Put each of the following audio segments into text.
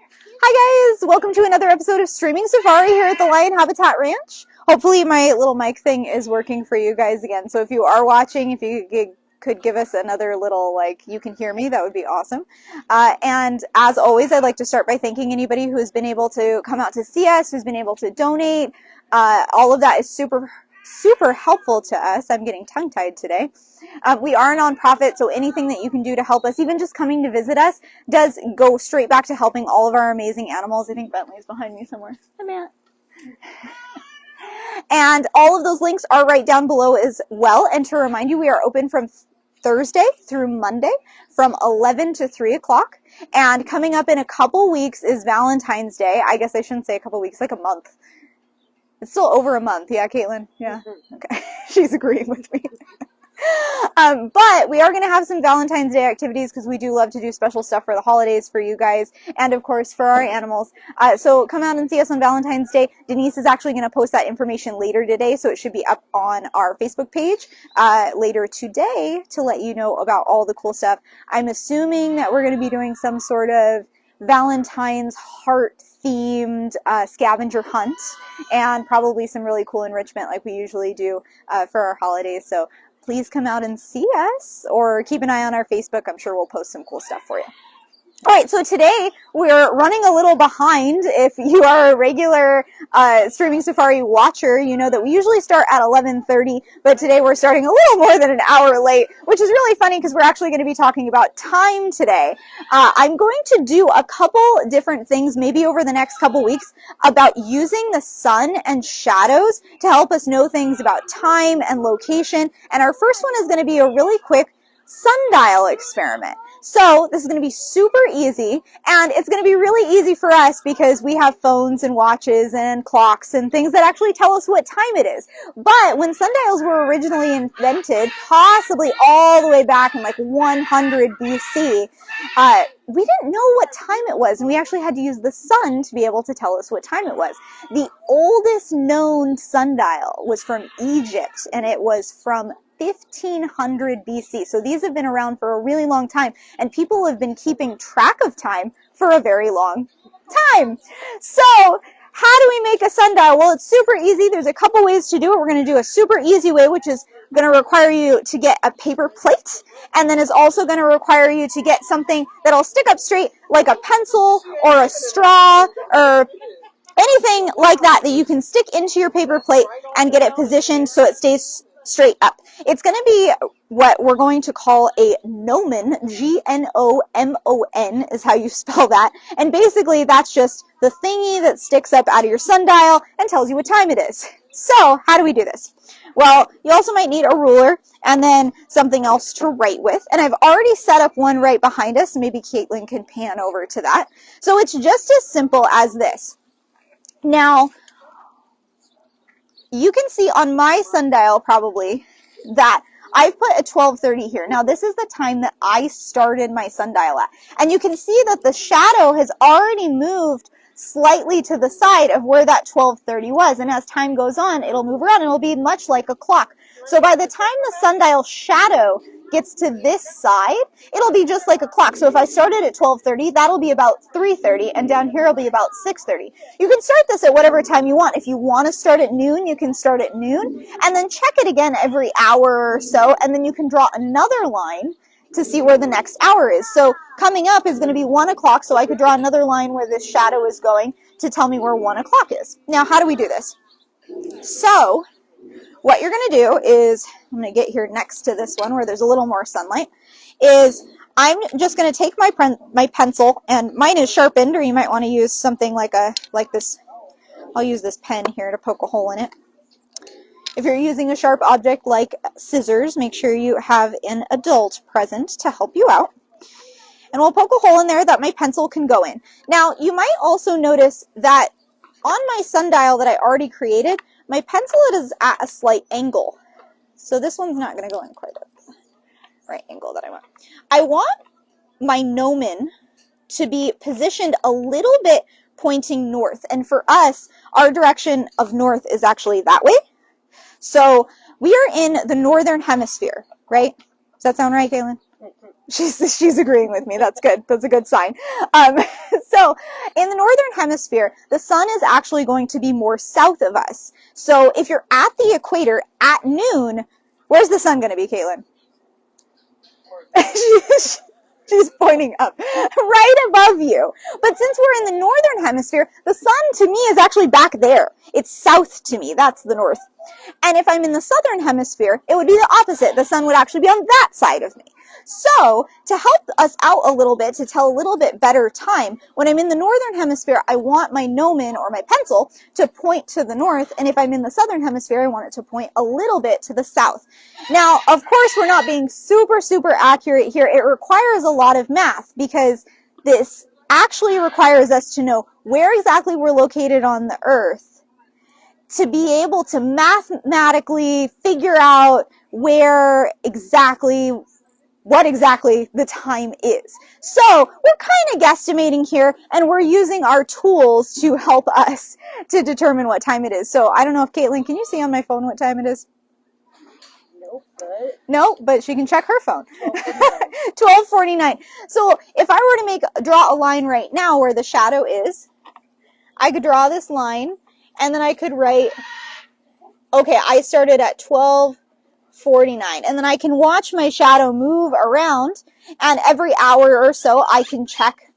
Hi guys, welcome to another episode of Streaming Safari here at the Lion Habitat Ranch. Hopefully my little mic thing is working for you guys again. So if you are watching, if you could give us another little, you can hear me, that would be awesome. And as always, I'd like to start by thanking anybody who has been able to come out to see us, who's been able to donate. All of that is super helpful to us. I'm getting tongue-tied today. We are a nonprofit, so anything that you can do to help us, even just coming to visit us, does go straight back to helping all of our amazing animals. I think Bentley's behind me somewhere. Hi, Matt. And all of those links are right down below as well. And to remind you, we are open from Thursday through Monday from 11 to 3 o'clock. And coming up in a couple weeks is Valentine's Day. I guess I shouldn't say a couple weeks, like a month. It's still over a month. Yeah, Caitlin? Yeah. Okay. She's agreeing with me. But we are going to have some Valentine's Day activities because we do love to do special stuff for the holidays for you guys and, of course, for our animals. So come out and see us on Valentine's Day. Denise is actually going to post that information later today, so it should be up on our Facebook page later today to let you know about all the cool stuff. I'm assuming that we're going to be doing some sort of Valentine's heart-themed scavenger hunt and probably some really cool enrichment like we usually do for our holidays. So please come out and see us or keep an eye on our Facebook. I'm sure we'll post some cool stuff for you. All right, so today we're running a little behind. If you are a regular Streaming Safari watcher, you know that we usually start at 11:30, but today we're starting a little more than an hour late, which is really funny because we're actually going to be talking about time today. I'm going to do a couple different things, maybe over the next couple weeks, about using the sun and shadows to help us know things about time and location. And our first one is going to be a really quick sundial experiment. So this is going to be super easy, and it's going to be really easy for us because we have phones and watches and clocks and things that actually tell us what time it is. But when sundials were originally invented, possibly all the way back in like 100 BC, we didn't know what time it was, and we actually had to use the sun to be able to tell us what time it was. The oldest known sundial was from Egypt, and it was from 1500 BC. So these have been around for a really long time, and people have been keeping track of time for a very long time. So how do we make a sundial? Well, it's super easy. There's a couple ways to do it. We're going to do a super easy way, which is going to require you to get a paper plate, and then is also going to require you to get something that'll stick up straight, like a pencil or a straw or anything like that that you can stick into your paper plate and get it positioned so it stays straight up. It's going to be what we're going to call a gnomon, Gnomon is how you spell that. And basically that's just the thingy that sticks up out of your sundial and tells you what time it is. So how do we do this? Well, you also might need a ruler and then something else to write with. And I've already set up one right behind us. Maybe Caitlin can pan over to that. So it's just as simple as this. Now, you can see on my sundial probably that I've put a 12:30 here. Now this is the time that I started my sundial at. And you can see that the shadow has already moved slightly to the side of where that 12:30 was. And as time goes on, it'll move around and it'll be much like a clock. So by the time the sundial shadow gets to this side, it'll be just like a clock. So if I started at 12:30, that'll be about 3:30, and down here it'll be about 6:30. You can start this at whatever time you want. If you want to start at noon, you can start at noon, and then check it again every hour or so, and then you can draw another line to see where the next hour is. So coming up is going to be 1 o'clock, so I could draw another line where this shadow is going to tell me where 1 o'clock is. Now, how do we do this? So what you're going to do is, I'm going to get here next to this one where there's a little more sunlight, is I'm just going to take my pencil, and mine is sharpened, or you might want to use something like this. I'll use this pen here to poke a hole in it. If you're using a sharp object like scissors, make sure you have an adult present to help you out. And we'll poke a hole in there that my pencil can go in. Now, you might also notice that on my sundial that I already created, my pencil is at a slight angle. So this one's not going to go in quite at the right angle that I want. I want my gnomon to be positioned a little bit pointing north. And for us, our direction of north is actually that way. So we are in the northern hemisphere, right? Does that sound right, Kaylin? She's agreeing with me. That's good. That's a good sign. So in the northern hemisphere, the sun is actually going to be more south of us. So if you're at the equator at noon, where's the sun going to be, Caitlin? She's pointing up, right above you. But since we're in the northern hemisphere, the sun to me is actually back there. It's south to me. That's the north. And if I'm in the southern hemisphere, it would be the opposite. The sun would actually be on that side of me. So to help us out a little bit, to tell a little bit better time, when I'm in the northern hemisphere, I want my gnomon or my pencil to point to the north. And if I'm in the southern hemisphere, I want it to point a little bit to the south. Now, of course, we're not being super accurate here. It requires a lot of math because this actually requires us to know where exactly we're located on the earth to be able to mathematically figure out what exactly the time is. So we're kind of guesstimating here, and we're using our tools to help us to determine what time it is. So I don't know if Caitlin, can you see on my phone what time it is? No, but she can check her phone. 12:49. So if I were to draw a line right now where the shadow is, I could draw this line, and then I could write, okay, I started at 12:49, and then I can watch my shadow move around, and every hour or so I can check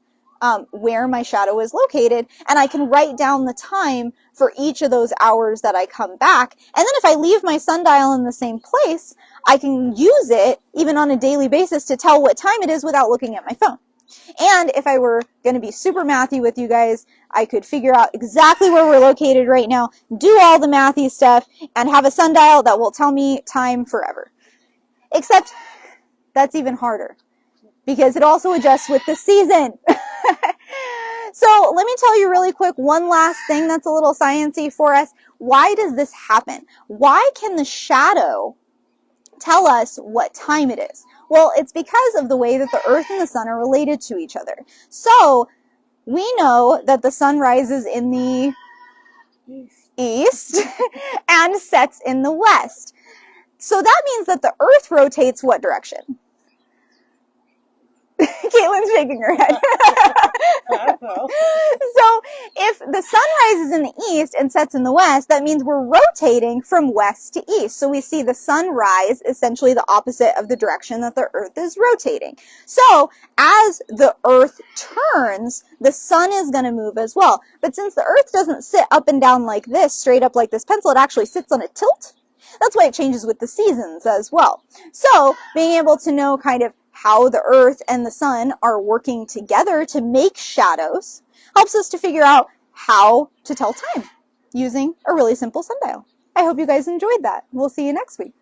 where my shadow is located, and I can write down the time for each of those hours that I come back. And then if I leave my sundial in the same place, I can use it even on a daily basis to tell what time it is without looking at my phone. And if I were going to be super mathy with you guys, I could figure out exactly where we're located right now, do all the mathy stuff, and have a sundial that will tell me time forever. Except that's even harder because it also adjusts with the season. So let me tell you really quick one last thing that's a little sciencey for us. Why does this happen? Why can the shadow tell us what time it is? Well, it's because of the way that the earth and the sun are related to each other. So we know that the sun rises in the east and sets in the west. So that means that the earth rotates what direction? Caitlin's shaking her head. So if the sun rises in the east and sets in the west, that means we're rotating from west to east. So we see the sun rise essentially the opposite of the direction that the earth is rotating. So as the earth turns, the sun is going to move as well. But since the earth doesn't sit up and down like this, straight up like this pencil, it actually sits on a tilt. That's why it changes with the seasons as well. So being able to know kind of how the earth and the sun are working together to make shadows helps us to figure out how to tell time using a really simple sundial. I hope you guys enjoyed that. We'll see you next week.